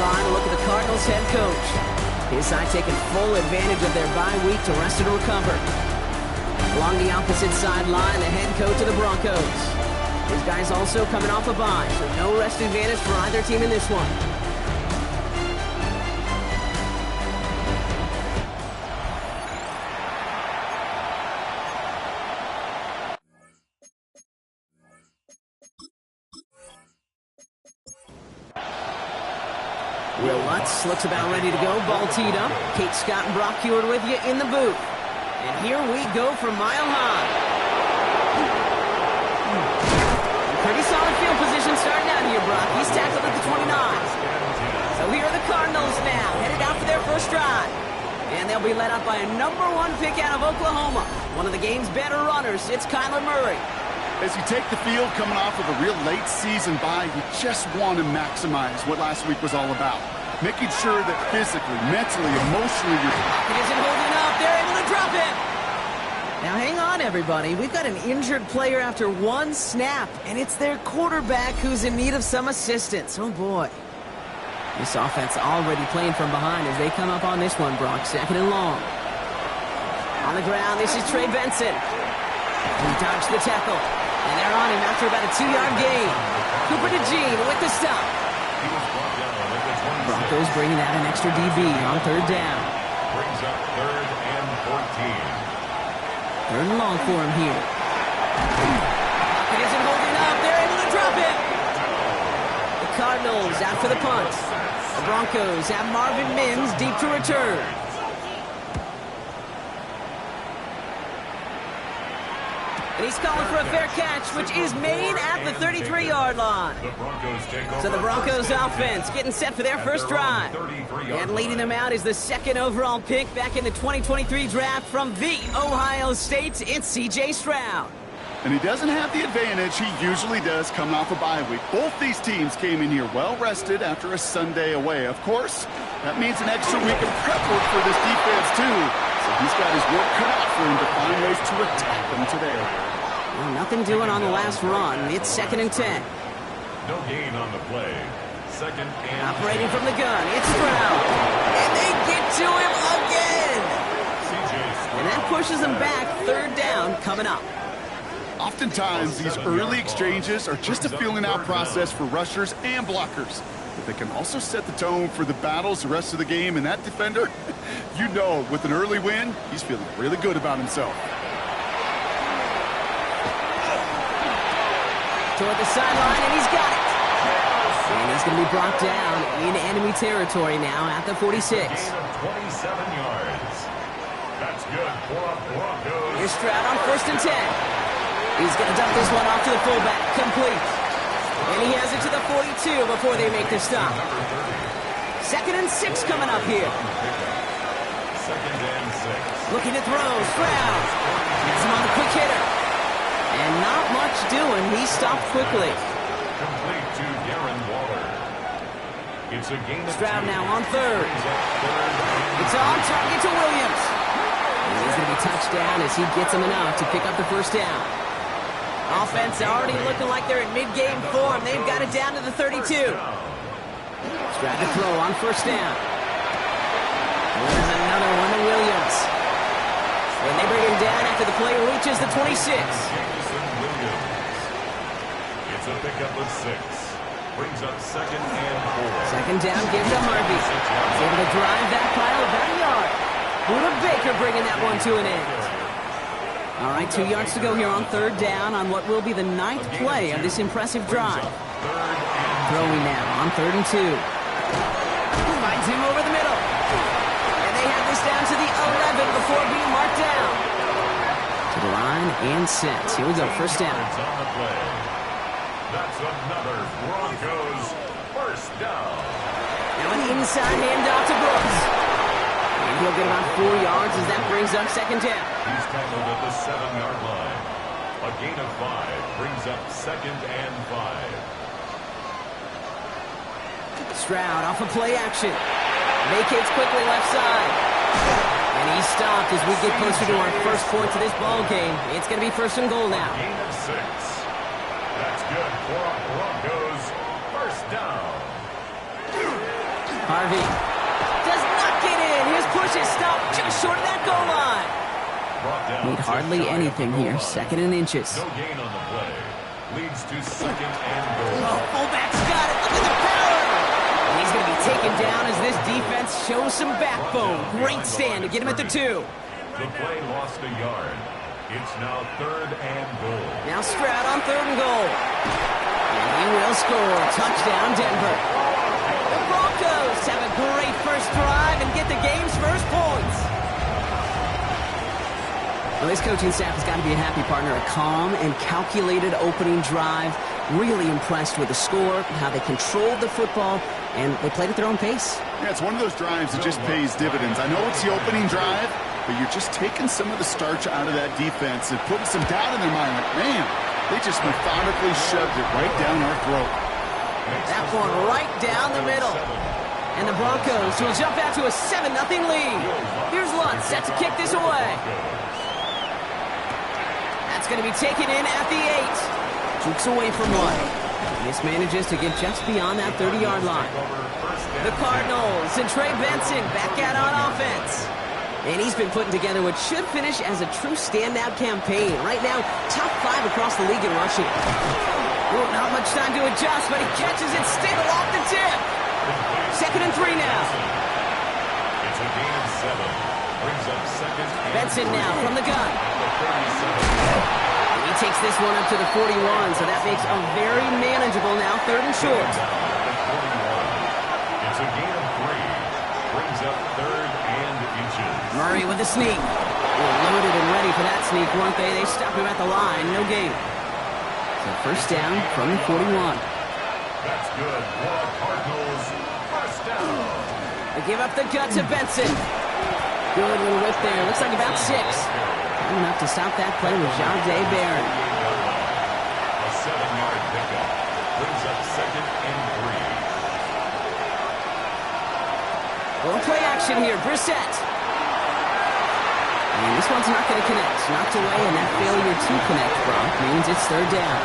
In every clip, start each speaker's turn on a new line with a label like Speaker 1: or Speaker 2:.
Speaker 1: sideline, a look at the Cardinals head coach. His side taking full advantage of their bye week to rest and recover. Along the opposite sideline, the head coach of the Broncos. His guys also coming off a bye, so no rest advantage for either team in this one. Will Lutz looks about ready to go. Ball teed up. Kate Scott and Brock Heward with you in the booth. And here we go from Mile High. Pretty solid field position starting out here, Brock. He's tackled at the 29. So here are the Cardinals now, headed out for their first drive. And they'll be led up by a #1 pick out of Oklahoma. One of the game's better runners, it's Kyler Murray.
Speaker 2: As you take the field coming off of a real late season bye, you just want to maximize what last week was all about. Making sure that physically, mentally, emotionally, you're...
Speaker 1: It isn't holding up. They're able to drop it. Now hang on, everybody. We've got an injured player after one snap, and it's their quarterback who's in need of some assistance. Oh, boy. This offense already playing from behind as they come up on this one, Brock. 2nd and long. On the ground, this is Trey Benson. He dodged the tackle. And they're on him after about a 2-yard gain. Cooper DeJean with the stop. Broncos bringing out an extra DB on 3rd down.
Speaker 3: Brings up 3rd and 14.
Speaker 1: 3rd and long for him here. It isn't holding up. They're able to drop it. The Cardinals out for the punt. The Broncos have Marvin Mims deep to return. And he's calling for a fair catch, which is made at the 33-yard line. So the Broncos offense getting set for their first drive. And leading them out is the 2nd overall pick back in the 2023 draft from the Ohio State. It's C.J. Stroud.
Speaker 2: And he doesn't have the advantage he usually does coming off a bye week. Both these teams came in here well-rested after a Sunday away. Of course, that means an extra week of prep work for this defense, too. So he's got his work cut out for him to find ways to attack them today.
Speaker 1: Well, nothing doing on the last run. It's 2nd and 10.
Speaker 3: No gain on the play. 2nd and
Speaker 1: operating from the gun. It's Stroud. And they get to him again. And that pushes them back. 3rd down coming up.
Speaker 2: Oftentimes, these early exchanges are just a feeling-out process for rushers and blockers. But they can also set the tone for the battles the rest of the game. And that defender, you know, with an early win, he's feeling really good about himself.
Speaker 1: Toward the sideline, and he's got it. And he's going to be brought down in enemy territory now at the 46.
Speaker 3: 27 yards. That's good for Broncos.
Speaker 1: Here's Stroud on 1st and 10. He's going to dump this one off to the fullback. Complete. And he has it to the 42 before they make the stop. 2nd and 6 coming up here.
Speaker 3: 2nd and 6.
Speaker 1: Looking to throw. Stroud. Gets him on the quick hitter. And not much doing. He stopped quickly.
Speaker 3: Complete to Darren Waller. It's a gain of
Speaker 1: Stroud
Speaker 3: 2.
Speaker 1: now on 3rd. It's on target to Williams. And he's going to be touched down as he gets him enough to pick up the 1st down. Offense already looking like they're in mid-game form. They've got it down to the 32. Stroud to throw on 1st down. There's another one to Williams. And they bring him down after the play reaches the 26.
Speaker 3: It's a pickup of 6. Brings up 2nd and 4.
Speaker 1: 2nd down, gives to Harvey. He's able to drive that pile about a yard. Buda Baker bringing that one to an end. All right, 2 yards to go here on 3rd down on what will be the 9th play of this impressive drive. Throwing now on 3rd and 2. Finds him over the middle. And they have this down to the 11 before being marked down. To the line and set. Here we go, 1st down.
Speaker 3: That's another Broncos 1st down.
Speaker 1: Now an inside handoff to Brooks. And he'll get about 4 yards as that brings up 2nd down.
Speaker 3: He's tackled at the 7-yard line. A gain of 5 brings up 2nd and 5.
Speaker 1: Stroud off of play action. Vacates quickly left side. And he's stopped as we get closer to our first point to this ball game. It's going to be 1st and goal now.
Speaker 3: Gain of 6. That's good for Broncos 1st down.
Speaker 1: Harvey does not get in. His push is stopped just short of that goal line. Need hardly anything here. Second and inches.
Speaker 3: No gain on the play. Leads to second and goal.
Speaker 1: Oh, fullback's got it. Look at the power. And he's going to be taken down as this defense shows some backbone. Great stand to get him at the 2.
Speaker 3: The play lost a yard. It's now third and goal.
Speaker 1: Now Stroud on third and goal. And he will score. Touchdown, Denver. The Broncos have a great first drive and get the game's first points. Well, this coaching staff has got to be a happy partner. A calm and calculated opening drive. Really impressed with the score, how they controlled the football, and they played at their own pace.
Speaker 2: Yeah, it's one of those drives that just pays dividends. I know it's the opening drive, but you're just taking some of the starch out of that defense and putting some doubt in their mind. Like, man, they just methodically shoved it right down our throat.
Speaker 1: That one right down the middle. And the Broncos will jump out to a 7-0 lead. Here's Lutz set to kick this away. That's going to be taken in at the 8. Jukes away from one. Mismanages to get just beyond that 30-yard line. The Cardinals and Trey Benson back out on offense. And he's been putting together what should finish as a true standout campaign. Right now, top 5 across the league in rushing. Oh, not much time to adjust, but he catches it still off the tip. Second and 3 now.
Speaker 3: It's a gain of 7. Brings up second and
Speaker 1: Benson now from the gun.
Speaker 3: The
Speaker 1: He takes this one up to the 41, so that makes a very manageable now third and short.
Speaker 3: It's a gain of 3. Brings up third and inches.
Speaker 1: Murray with the sneak. Loaded and ready for that sneak, weren't they? They stop him at the line. No gain. So first down from the 41.
Speaker 3: That's good. For the Cardinals, first down.
Speaker 1: They give up the gut to Benson. Good little whip there. Looks like about 6. Enough to stop that play with Jahdae Barron.
Speaker 3: A 7-yard pickup. Brings up second and 3.
Speaker 1: Little play action here. Brissett. And this one's not going to connect. Knocked away, and that failure to connect, Bronc, means it's third down.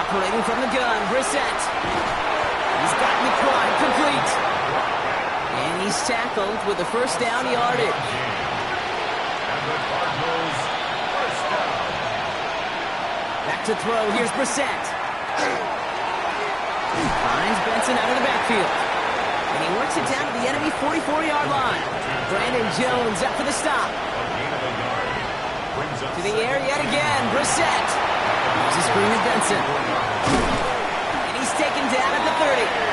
Speaker 1: Operating from the gun, Brissett. He's got McBride complete. And he's tackled with the first down yardage.
Speaker 3: And the Cardinals, first down.
Speaker 1: Back to throw. Here's Brissett. Finds Benson out of the backfield. And he works it down to the enemy 44-yard line. Brandon Jones up for the stop.
Speaker 3: A gain of a yard. Brings up
Speaker 1: To the air yet again. Brissett. There's a screen to Benson. And he's taken down at the 30.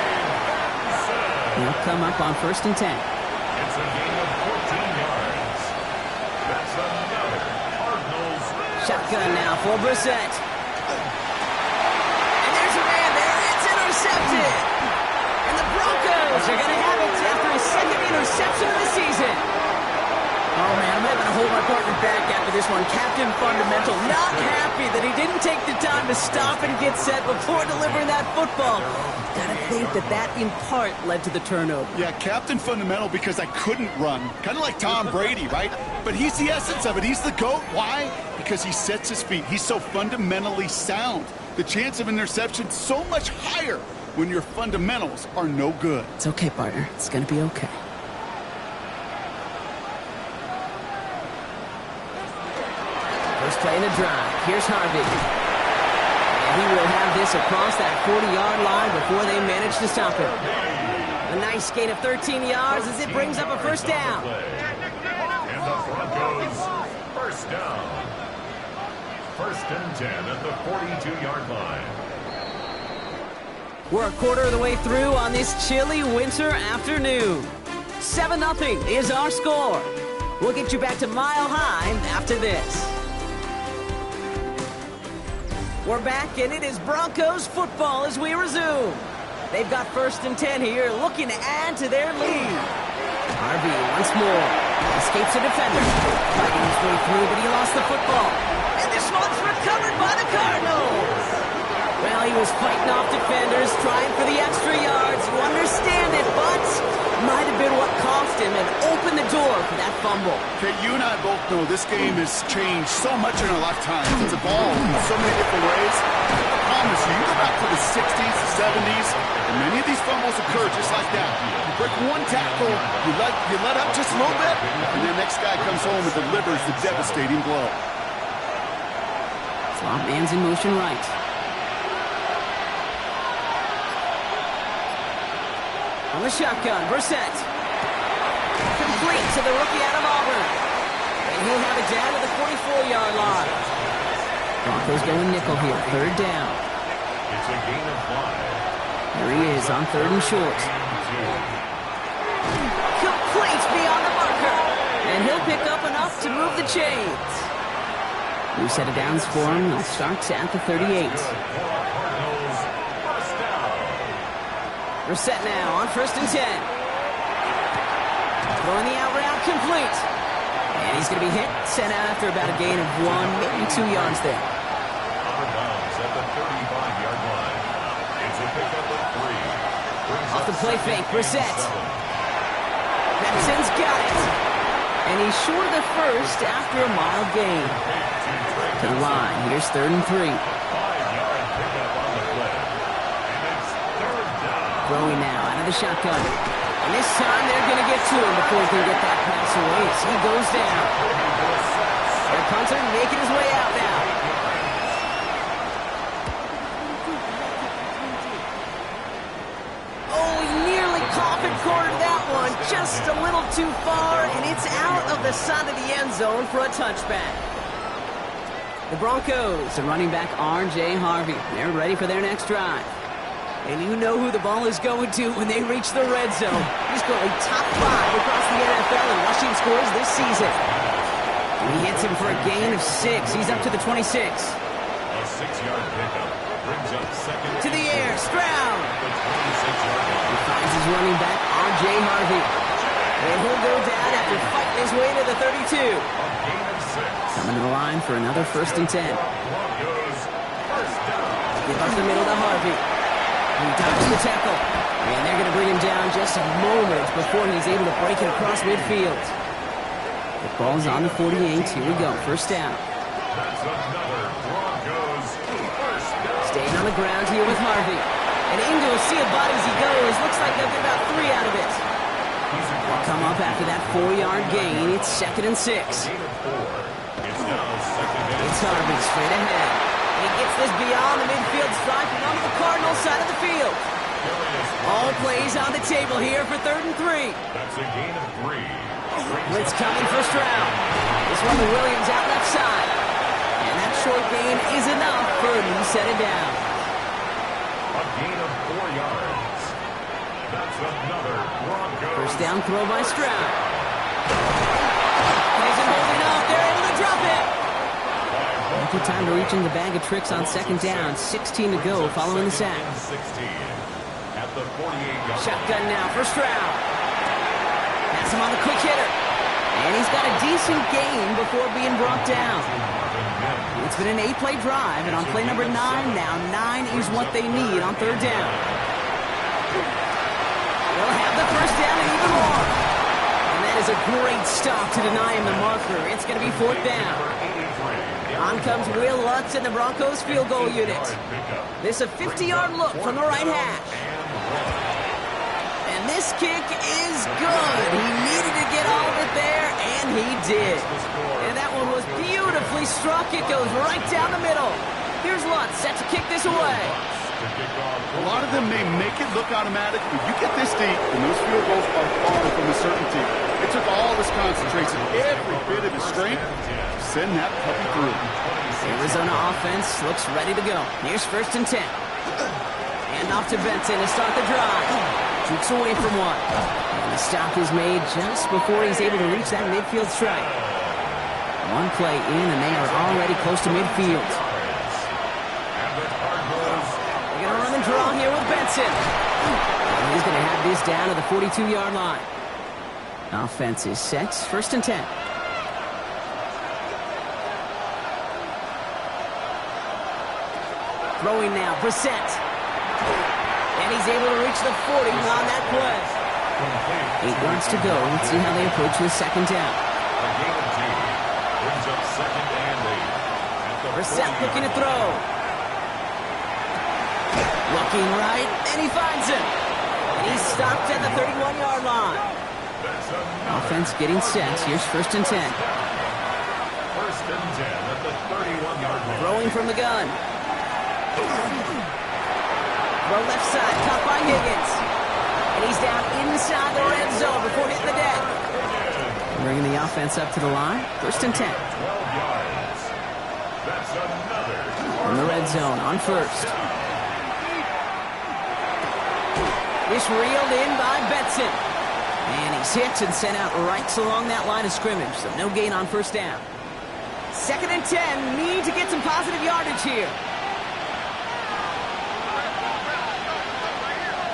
Speaker 1: He'll come up on first and 10.
Speaker 3: It's a gain of 14 yards. That's another Cardinals.
Speaker 1: Shotgun now for Brissett. And there's a man there. It's intercepted. And the Broncos are going to have it after his second interception of the season. Oh, man, I'm having to hold my partner back after this one. Captain Fundamental not happy that he didn't take the time to stop and get set before delivering that football. Gotta think that in part led to the turnover.
Speaker 2: Yeah, Captain Fundamental because I couldn't run. Kind of like Tom Brady, right? But he's the essence of it. He's the GOAT. Why? Because he sets his feet. He's so fundamentally sound. The chance of interception so much higher when your fundamentals are no good.
Speaker 1: It's okay, partner. It's gonna be okay. First play in the drive. Here's Harvey. And he will have this across that 40-yard line before they manage to stop him. A nice gain of 13 yards as it brings up a first down.
Speaker 3: And the Broncos, first down. First and 10 at the 42-yard line.
Speaker 1: We're a quarter of the way through on this chilly winter afternoon. 7-0 is our score. We'll get you back to Mile High after this. We're back, and it is Broncos football as we resume. They've got first and 10 here, looking to add to their lead. Harvey once more escapes a defender. Fighting his way through, but he lost the football. And this one's recovered by the Cardinals. Well, he was fighting off defenders, trying for the extra yards. You understand it, but might have been what cost him and opened the door for that fumble.
Speaker 2: Okay, you and I both know this game has changed so much in our lifetimes. It's evolved in so many different ways. I promise you, you go back to the 60s, the those occur just like that. You break one tackle, you let up just a little bit, and the next guy comes home and delivers the devastating blow.
Speaker 1: Slot man's in motion right. On the shotgun, Brissett. Complete to the rookie out of Auburn. And he'll have it down to the 44-yard line. Broncos going nickel here, third down.
Speaker 3: It's a gain of 5.
Speaker 1: There he is on third and short. Complete beyond the marker. And he'll pick up enough to move the chains. New set of downs for him. He'll start at the 38. Brissett now on first and 10. Throwing the out route complete. And he's going to be hit, sent out after about a gain of 1, maybe 2 yards there.
Speaker 3: Out of bounds at the 35-yard line. It's a pickup of 3.
Speaker 1: Off the play fake, Brissett. Benson's got it. And he's short of the first after a mild gain. To the line, here's third and 3.
Speaker 3: 5-yard pickup on the play. And it's third down.
Speaker 1: Throwing now out of the shotgun. And this time they're going to get to him before he can get that pass away as he goes down. Their punter making his way out now. Oh, he nearly coffin cornered that one. Just a little too far, and it's out of the side of the end zone for a touchback. The Broncos are running back R.J. Harvey. They're ready for their next drive. And you know who the ball is going to when they reach the red zone. He's currently top 5 across the NFL in rushing scores this season. And he hits him for a gain of 6. He's up to the 26.
Speaker 3: A 6-yard pickup brings up second.
Speaker 1: To the air, Stroud.
Speaker 3: The 26-yard line.
Speaker 1: He finds his running back, R.J. Harvey. And he'll go down after fighting his way to the 32.
Speaker 3: A gain of 6.
Speaker 1: Coming to the line for another first and 10.
Speaker 3: Broncos first down.
Speaker 1: Give up the middle to Harvey. He dodges the tackle. And they're going to bring him down just a moment before he's able to break it across midfield. The ball's on the 48. Here we go. First down.
Speaker 3: That's another Broncos first down.
Speaker 1: Staying on the ground here with Harvey. And into a sea of bodies he goes. Looks like they'll get about 3 out of it. They'll come up after that 4-yard gain. It's second and 6.
Speaker 3: Gain of 4. It's now second and
Speaker 1: It's Harvey straight ahead. He gets this beyond the midfield stripe and onto the Cardinals side of the field. All plays on the table here for third and 3.
Speaker 3: That's a gain of 3.
Speaker 1: Blitz coming first round. This one to Williams out left side. And that short gain is enough for a new set of down.
Speaker 3: A gain of 4 yards. That's another Broncos.
Speaker 1: First down throw by Stroud. Isn't holding up. They're able to drop it. Good time to reach in the bag of tricks on second down. 16 to go following the sack.
Speaker 3: 16 at the 48-yard.
Speaker 1: Shotgun now, first round. Pass him on the quick hitter. And he's got a decent gain before being brought down. It's been an 8-play drive, and on play number 9 now, 9 is what they need on third down. They'll have the first down and even more. And that is a great stop to deny him the marker. It's going to be fourth down. On comes Will Lutz in the Broncos field goal unit. This a 50-yard look from the right hash. And this kick is good. He needed to get all of it there, and he did. And that one was beautifully struck. It goes right down the middle. Here's Lutz set to kick this away.
Speaker 2: A lot of them may make it look automatic, but you get this deep, and those field goals are far from a certainty. It took all his concentration, every bit of his strength, to send that puppy through.
Speaker 1: Arizona offense looks ready to go. Here's first and 10. And off to Benson to start the drive. Shoots away from one. And the stop is made just before he's able to reach that midfield strike. One play in, and they are already close to midfield. They're going to run and draw here with Benson. And he's going to have this down to the 42-yard line. Offense is set. First and 10. Throwing now, Brissett. And he's able to reach the 40 on that play. 8 yards to go. Let's see how they approach this second down.
Speaker 3: Brings up second and 8.
Speaker 1: Brissett looking to throw. Looking right, and he finds him. And he's stopped at the 31-yard line. Offense getting set. Here's 1st and 10.
Speaker 3: 1st and 10 at the 31-yard line.
Speaker 1: Throwing from the gun. Throw left side, caught by Higgins. And he's down inside the red zone before hitting the deck. Bringing the offense up to the line. 1st and 10.
Speaker 3: 12 yards. That's another.
Speaker 1: In the red zone on 1st. This reeled in by Benson. And he's hit and sent out right along that line of scrimmage. So no gain on 1st down. 2nd and 10. Need to get some positive yardage here.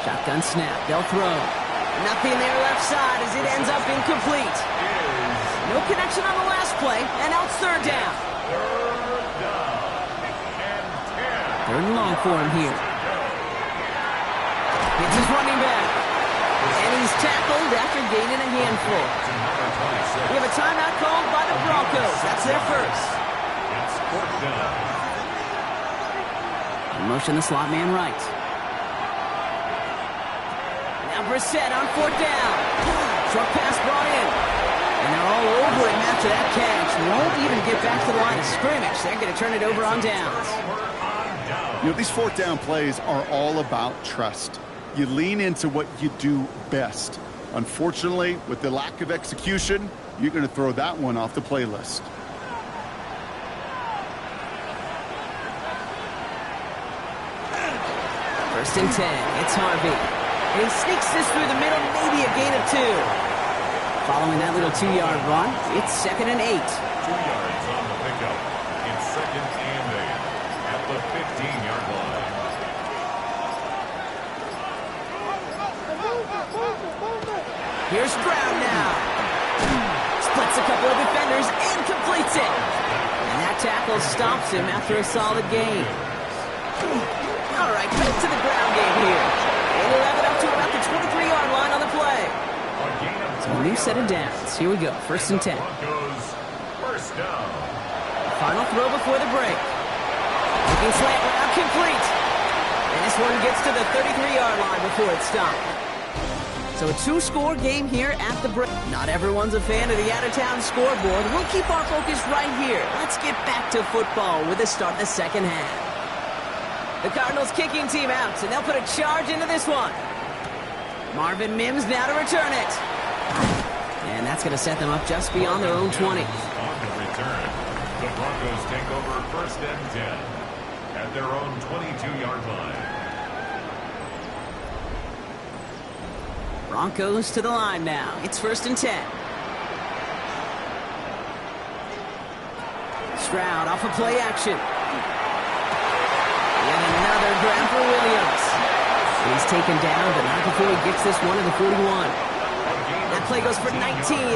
Speaker 1: Shotgun snap. They'll throw. Nothing there left side as it ends up incomplete. No connection on the last play, and now it's 3rd down. 3rd and long for him here. It's his running back. And he's tackled after gaining a handful. We have a timeout called by the Broncos. That's their first.
Speaker 3: It's 4th down.
Speaker 1: In motion, the slot man right. Now Brissett on 4th down. Short pass brought in. And they're all over him after that catch. Won't even get back to the line of scrimmage. They're going to turn it over on downs.
Speaker 2: You know, these 4th down plays are all about trust. You lean into what you do best. Unfortunately, with the lack of execution, you're going to throw that one off the playlist.
Speaker 1: First and 10. It's Harvey. And he sneaks this through the middle, maybe a gain of 2. Following that little 2-yard run, it's 2nd and 8.
Speaker 3: 2 yards on the pickup. It's 2nd and 8 at the 15-yard line.
Speaker 1: Here's Brown now. Splits a couple of defenders and completes it. And that tackle stops him after a solid gain. All right, back to the ground game here. They'll have it up to about the 23-yard line on the play. So a new set of downs. Here we go. 1st and 10.
Speaker 3: Broncos, 1st down.
Speaker 1: Final throw before the break. Looking slant route complete. And this one gets to the 33-yard line before it's stopped. So a 2-score game here at the break. Not everyone's a fan of the out-of-town scoreboard. We'll keep our focus right here. Let's get back to football with the start of the 2nd half. The Cardinals kicking team out, and they'll put a charge into this one. Marvin Mims now to return it. And that's going to set them up just beyond their own 20.
Speaker 3: On the return, the Broncos take over 1st and 10 at their own 22-yard line.
Speaker 1: Broncos to the line now. It's 1st and 10. Stroud off of play action. And another grab for Williams. He's taken down, but not before he gets this one to the 41. That play goes for 19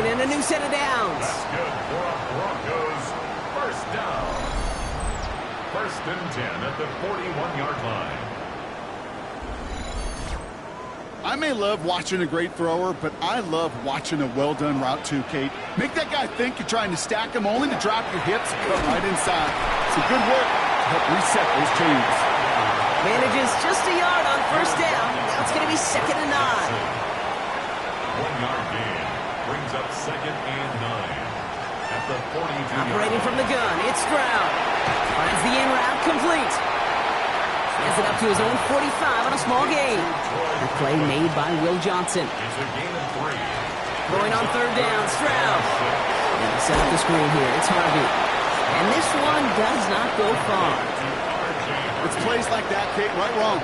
Speaker 1: and a new set of downs.
Speaker 3: That's good for a Broncos 1st down. 1st and 10 at the 41-yard line.
Speaker 2: I may love watching a great thrower, but I love watching a well-done route too, Kate. Make that guy think you're trying to stack him only to drop your hips and cut right inside. It's a good work to help reset those chains.
Speaker 1: Manages just a yard on 1st down. Now it's going to be 2nd and 9.
Speaker 3: 1-yard gain brings up 2nd and 9 at the 42.
Speaker 1: Operating from the gun, it's Stroud. Finds the in route complete. Has it up to his own 45 on a small gain. The play made by Will Johnson.
Speaker 3: It's a gain of 3.
Speaker 1: Going on 3rd down, Stroud. And set up the screen here, it's Harvey. And this one does not go far.
Speaker 2: It's plays like that, Kate, right wrong.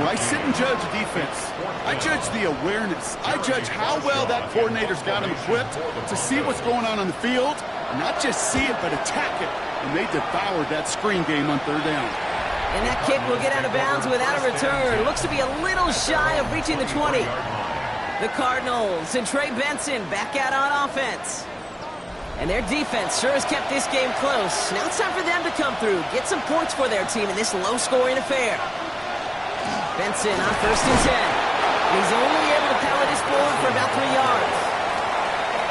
Speaker 2: When I sit and judge defense, I judge the awareness. I judge how well that coordinator's got him equipped to see what's going on the field, and not just see it, but attack it. And they devoured that screen game on 3rd down.
Speaker 1: And that kick will get out of bounds without a return. Looks to be a little shy of reaching the 20. The Cardinals and Trey Benson back out on offense. And their defense sure has kept this game close. Now it's time for them to come through, get some points for their team in this low-scoring affair. Benson on 1st and 10. And he's only able to power this forward for about 3 yards.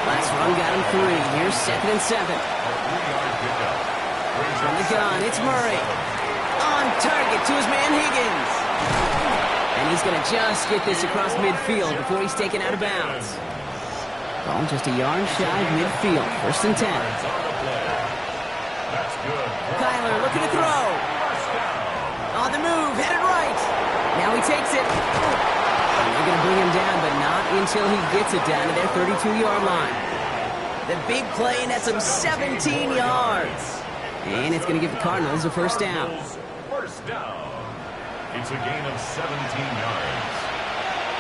Speaker 1: Last run got him 3. Here's 2nd and 7. From the gun, it's Murray. On target to his man Higgins. And he's he's going to just get this across midfield before he's taken out of bounds. Ball just a yard shy of midfield. 1st and 10. Kyler looking to throw. On the move, headed right. Now he takes it. They're going to bring him down, but not until he gets it down to their 32-yard line. The big play, and that's some 17 yards. And it's going to give the Cardinals a 1st down.
Speaker 3: First down. It's a gain of 17 yards.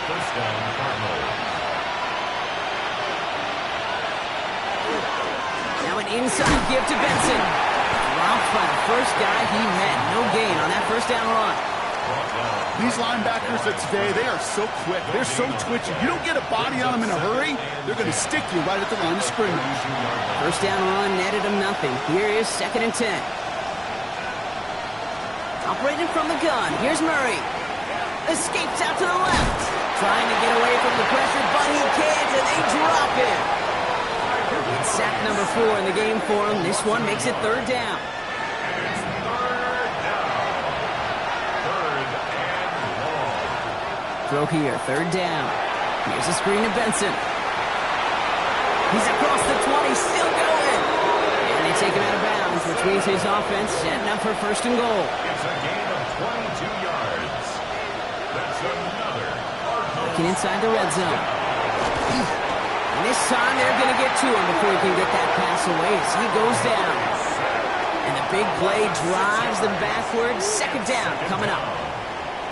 Speaker 3: 1st down, Cardinals.
Speaker 1: Now an inside give to Benson. Dropped by the first guy he met. No gain on that 1st down run.
Speaker 2: These linebackers of today, they are so quick. They're so twitchy. You don't get a body on them in a hurry, they're going to stick you right at the line of scrimmage.
Speaker 1: 1st down run netted him nothing. Here is 2nd and 10. Operating from the gun. Here's Murray. Escapes out to the left. Trying to get away from the pressure, but he can't, and they drop him. It's sack number 4 in the game for him. This one makes it 3rd down. Throw here, 3rd down. Here's a screen to Benson. He's across the 20, still going. And they take him out of bounds, which means his offense setting up for 1st and goal.
Speaker 3: It's a gain of 22 yards. That's another.
Speaker 1: Looking inside the red zone. And this time they're going to get to him before he can get that pass away as he goes down. And the big play drives them backwards. 2nd down coming up.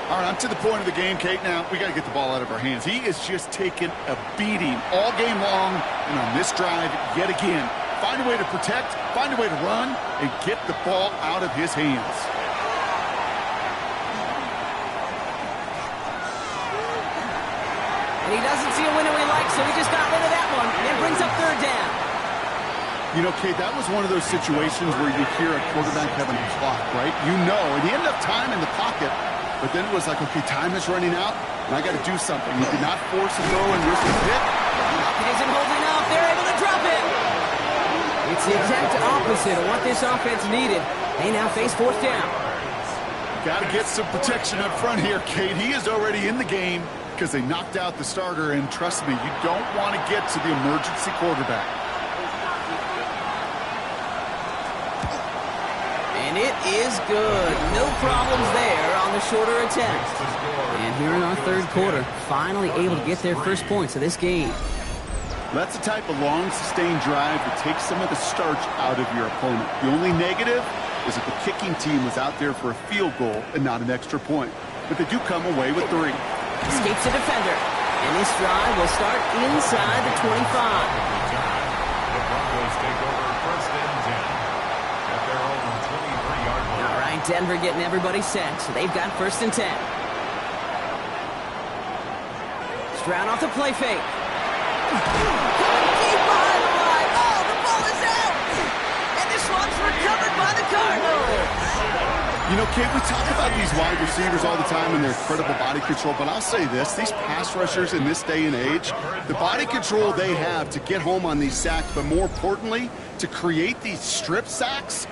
Speaker 2: All right, I'm to the point of the game, Kate. Now, we got to get the ball out of our hands. He is just taking a beating all game long, and on this drive, yet again. Find a way to protect, find a way to run, and get the ball out of his hands.
Speaker 1: And he doesn't see a window he likes, so he just got rid of that one. And it brings up 3rd down.
Speaker 2: You know, Kate, that was one of those situations where you hear a quarterback having a clock, right? You know, and he ended up time in the pocket. But then it was like, okay, time is running out, and I got to do something. You did not force a throw and risk a hit.
Speaker 1: It isn't holding up. They're able to drop it. It's the exact opposite of what this offense needed. They now face 4th down.
Speaker 2: Got to get some protection up front here, Kate. He is already in the game because they knocked out the starter, and trust me, you don't want to get to the emergency quarterback.
Speaker 1: And it is good. No problems there on the shorter attempt. And here in our 3rd quarter, finally able to get their 1st points of this game.
Speaker 2: That's the type of long, sustained drive that takes some of the starch out of your opponent. The only negative is that the kicking team was out there for a field goal and not an extra point. But they do come away with 3.
Speaker 1: Escapes a defender. And this drive will start inside the 25.
Speaker 3: The Broncos take over 1st and 10 at their own 23-yard line.
Speaker 1: All right, Denver getting everybody set. So they've got 1st and 10. Stroud off the play fake. Deep behind the line. Oh, the ball is out. And this one's recovered by the Cardinals.
Speaker 2: You know, Kate, we talk about these wide receivers all the time and their incredible body control, but I'll say this, these pass rushers in this day and age, the body control they have to get home on these sacks, but more importantly, to create these strip sacks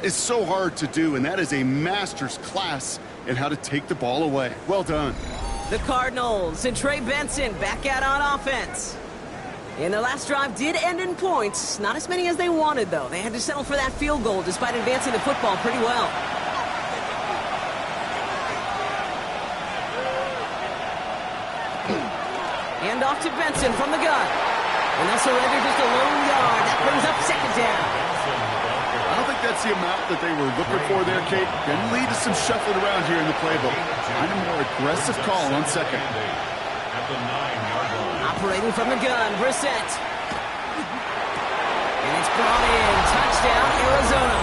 Speaker 2: is so hard to do, and that is a master's class in how to take the ball away. Well done.
Speaker 1: The Cardinals and Trey Benson back out on offense. And their last drive did end in points. Not as many as they wanted, though. They had to settle for that field goal despite advancing the football pretty well. Hand off to Benson from the gun. And they'll surrender just a lone yard. That brings up 2nd down.
Speaker 2: I don't think that's the amount that they were looking for there, Kate. Can lead to some shuffling around here in the playbook. Find a more aggressive call on 2nd.
Speaker 3: At the 9-yard line.
Speaker 1: Operating from the gun, Brissett. And it's brought in. Touchdown, Arizona.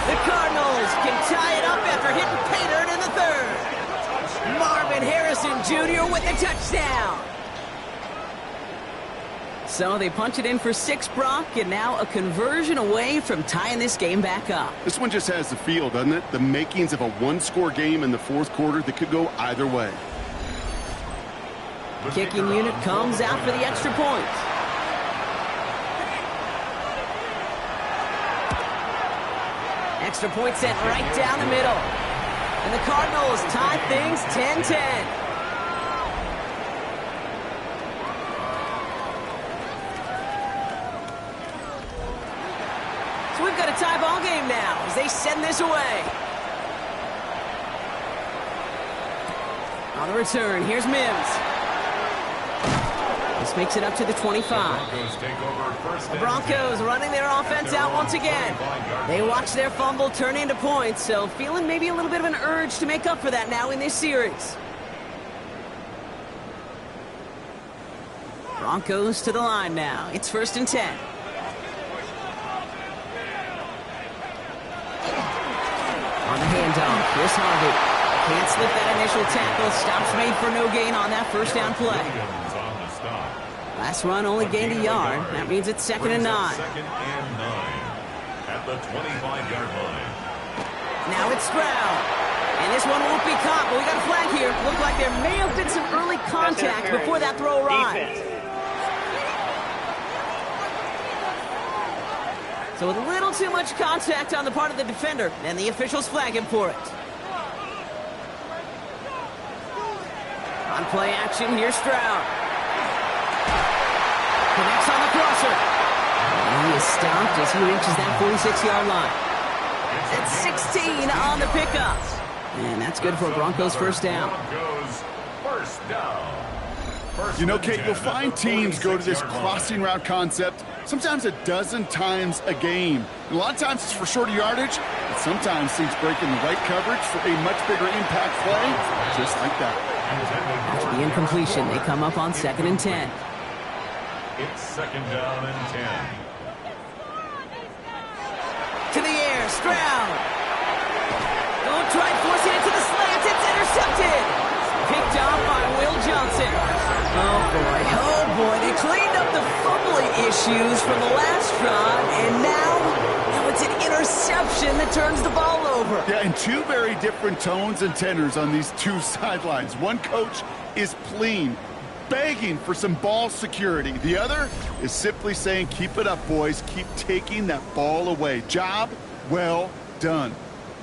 Speaker 1: The Cardinals can tie it up after hitting pay dirt in the 3rd. Marvin Harrison Jr. with the touchdown. So they punch it in for 6, Brock, and now a conversion away from tying this game back up.
Speaker 2: This one just has the feel, doesn't it? The makings of a one-score game in the 4th quarter that could go either way.
Speaker 1: The kicking unit comes out for the extra point. Extra point sent right down the middle. And the Cardinals tie things 10-10. now as they send this away. On the return, here's Mims. This makes it up to the 25. The Broncos running their offense out once again. They watch their fumble turn into points, so feeling maybe a little bit of an urge to make up for that now in this series. Broncos to the line now. It's 1st and 10. On the handoff, Chris Harvey. Can't slip that initial tackle. Stops made for no gain on that first down play. Last run only gained a yard. That means it's 2nd and 9.
Speaker 3: 2nd and 9 at the 25-yard line.
Speaker 1: Now it's Stroud. And this one won't be caught, but we got a flag here. Looked like there may have been some early contact before that throw arrived. So with a little too much contact on the part of the defender, and the officials flag him for it. On play action, here's Stroud. Connects on the crosser. And he is stopped as he reaches that 46-yard line. That's 16 on the pickup. And that's good for a Broncos first down.
Speaker 2: You know, Kate, you'll find teams go to this crossing route concept sometimes a dozen times a game. And a lot of times it's for shorter yardage, but sometimes things break in the right coverage for a much bigger impact play, just like that.
Speaker 1: After the incompletion, they come up on 2nd and 10.
Speaker 3: It's 2nd down and 10.
Speaker 1: To the air, Stroud. Don't try forcing it to the slant. It's intercepted. Picked off by Will Johnson. Oh boy, they cleaned up the fumbling issues from the last drive, and now it's an interception that turns the ball over.
Speaker 2: Yeah, and two very different tones and tenors on these two sidelines. One coach is pleading, begging for some ball security. The other is simply saying, keep it up, boys. Keep taking that ball away. Job well done.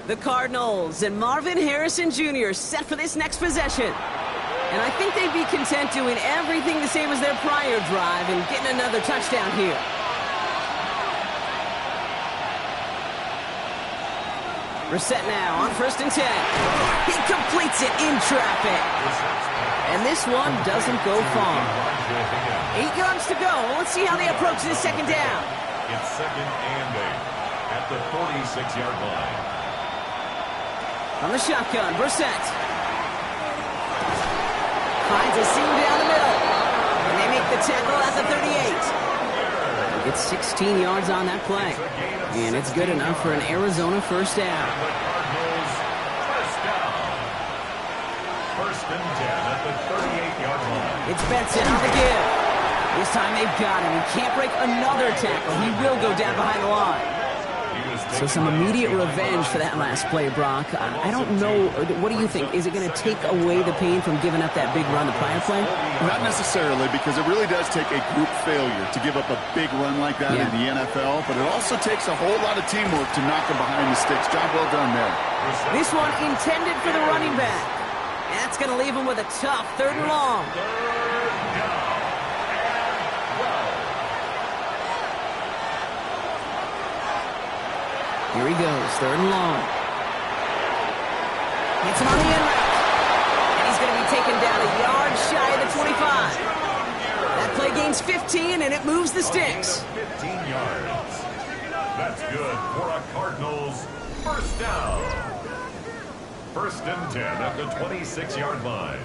Speaker 1: The Cardinals and Marvin Harrison Jr. set for this next possession. And I think they'd be content doing everything the same as their prior drive and getting another touchdown here. Brissett now on 1st and 10. He completes it in traffic. And this one doesn't go far. 8 yards to go. Let's see how they approach this 2nd down.
Speaker 3: It's 2nd and 8 at the 46-yard line.
Speaker 1: From the shotgun, Brissett. Finds a seam down the middle. And they make the tackle at the 38. He gets 16 yards on that play. And it's good enough for an Arizona first down.
Speaker 3: First down. 1st and 10 at the 38-yard line.
Speaker 1: It's Benson on the give. This time they've got him. He can't break another tackle. He will go down behind the line. So some immediate revenge for that last play, Brock. I don't know. What do you think? Is it going to take away the pain from giving up that big run the prior play?
Speaker 2: Not necessarily, because it really does take a group failure to give up a big run like that in the NFL. But it also takes a whole lot of teamwork to knock him behind the sticks. Job well done there.
Speaker 1: This one intended for the running back. That's going to leave him with a tough 3rd and long. Here he goes, 3rd and long. Hits him on the end route. And he's going to be taken down a yard shy of the 25. That play gains 15, and it moves the sticks.
Speaker 3: 15 yards. That's good for a Cardinals first down. 1st and 10 at the 26-yard line.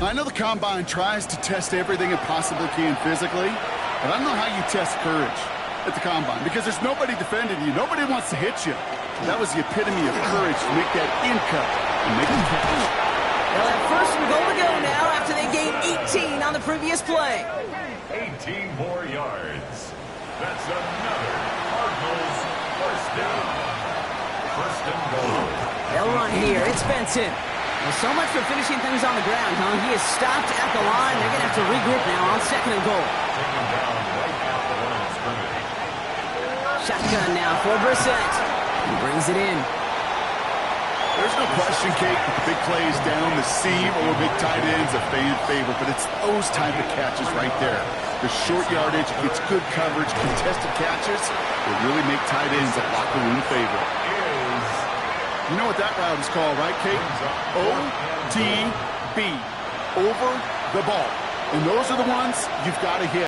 Speaker 2: I know the Combine tries to test everything it possibly can physically, but I don't know how you test courage at the Combine, because there's nobody defending you. Nobody wants to hit you. That was the epitome of courage to make that in cut and make the catch.
Speaker 1: They'll have 1st and goal to go now after they gained 18 on the previous play.
Speaker 3: 18 more yards. That's another Cardinals first down. 1st and goal.
Speaker 1: They'll run here. It's Benson. Well, so much for finishing things on the ground, huh? He is stopped at the line. They're going to have to regroup now on 2nd and goal.
Speaker 3: Taken down right at the line of scrimmage.
Speaker 1: Shotgun now for Brissett. He brings it in.
Speaker 2: There's no question, Kate, with the big plays down the seam or big tight ends, a fan favorite, but it's those type of catches right there The short yardage, it's good coverage, contested catches, will really make tight ends a locker room favorite. You know what that route is called, right, Kate? OTB, over the ball. And those are the ones you've got to hit.